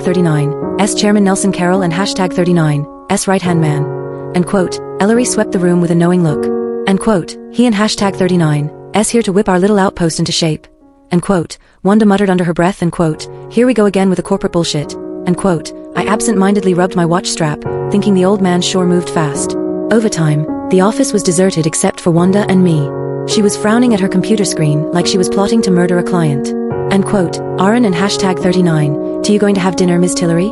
#39, S Chairman Nelson Carroll and #39, S right-hand man. End quote. Ellery swept the room with a knowing look. End quote. He and #39, S here to whip our little outpost into shape. End quote. Wanda muttered under her breath. End quote. Here we go again with the corporate bullshit. End quote. I absent-mindedly rubbed my watch strap, thinking the old man sure moved fast. Overtime, the office was deserted except for Wanda and me. She was frowning at her computer screen like she was plotting to murder a client. End quote. Aaron and #39, "Do you going to have dinner, Ms. Tillery?"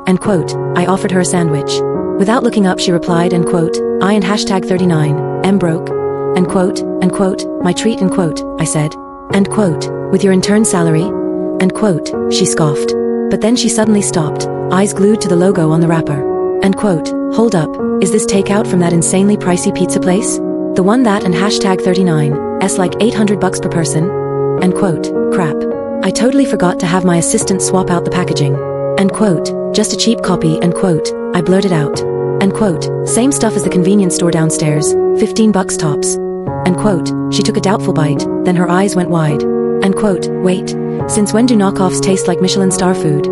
End quote. I offered her a sandwich. Without looking up she replied, end quote, I and #39, am broke. End quote, my treat, end quote, I said. End quote, with your intern salary? End quote, she scoffed. But then she suddenly stopped, eyes glued to the logo on the wrapper. End quote, hold up, is this takeout from that insanely pricey pizza place? The one that and #39, S like $800 per person? End quote, crap. I totally forgot to have my assistant swap out the packaging. End quote, just a cheap copy, end quote, I blurted out. End quote, same stuff as the convenience store downstairs, $15 tops. End quote, she took a doubtful bite, then her eyes went wide. End quote, wait, since when do knockoffs taste like Michelin star food?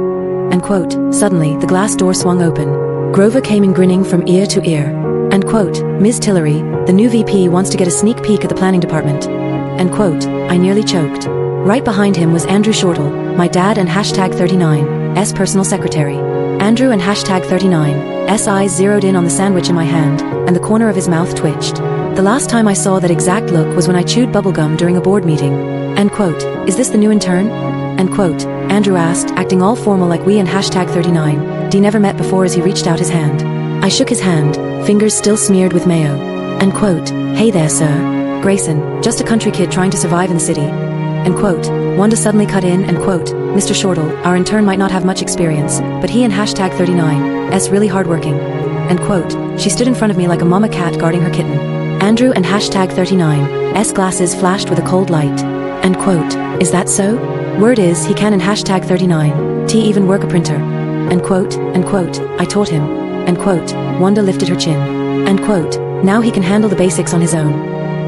End quote, suddenly the glass door swung open. Grover came in grinning from ear to ear. End quote, Ms. Tillery, the new VP wants to get a sneak peek at the planning department. End quote, I nearly choked. Right behind him was Andrew Shortle, my dad and #39, S personal secretary. Andrew and #39, S eyes zeroed in on the sandwich in my hand, and the corner of his mouth twitched. The last time I saw that exact look was when I chewed bubblegum during a board meeting. End quote, is this the new intern? End quote, Andrew asked, acting all formal like we and #39, D never met before as he reached out his hand. I shook his hand, fingers still smeared with mayo. End quote, hey there sir. Grayson, just a country kid trying to survive in the city. End quote, Wanda suddenly cut in, end quote, Mr. Shortle, our intern might not have much experience, but he and #39, S really hardworking. End quote, she stood in front of me like a mama cat guarding her kitten. Andrew and #39, S glasses flashed with a cold light. End quote, is that so? Word is, he can in #39, T even work a printer. End quote, I taught him. End quote, Wanda lifted her chin. End quote, now he can handle the basics on his own.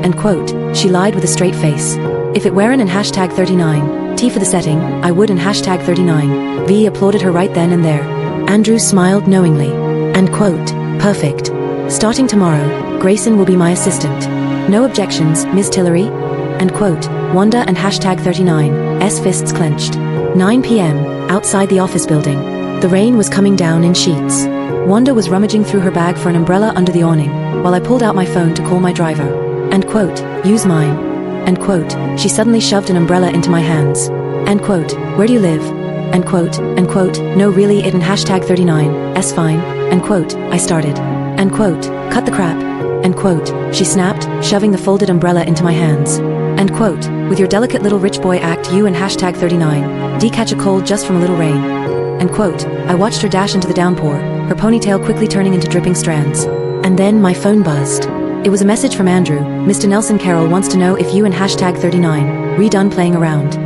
End quote, she lied with a straight face. If it weren't in #39, T for the setting, I would in #39, V applauded her right then and there. Andrew smiled knowingly. End quote, perfect. Starting tomorrow, Grayson will be my assistant. No objections, Ms. Tillery? End quote, Wanda and #39, S fists clenched. 9 p.m., outside the office building. The rain was coming down in sheets. Wanda was rummaging through her bag for an umbrella under the awning, while I pulled out my phone to call my driver. End quote, use mine. End quote, she suddenly shoved an umbrella into my hands. End quote, where do you live? End quote, no really it in #39, S fine. End quote, I started. End quote, cut the crap. End quote, she snapped, shoving the folded umbrella into my hands. End quote, with your delicate little rich boy act you and #39, D catch a cold just from a little rain. End quote, I watched her dash into the downpour, her ponytail quickly turning into dripping strands. And then my phone buzzed. It was a message from Andrew, Mr. Nelson Carroll wants to know if you and #39, redone playing around.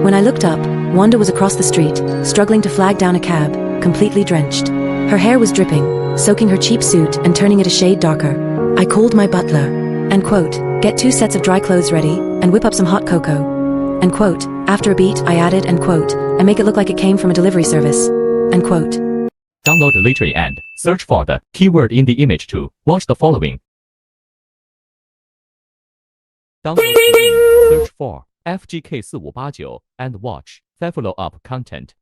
When I looked up, Wanda was across the street, struggling to flag down a cab, completely drenched. Her hair was dripping, soaking her cheap suit and turning it a shade darker. I called my butler. End quote, get 2 sets of dry clothes ready, and whip up some hot cocoa. End quote, after a beat I added, end quote, and make it look like it came from a delivery service. End quote. Download Literie and search for the keyword in the image to watch the following. Download the link, search for FGK4589 and watch. Follow up content.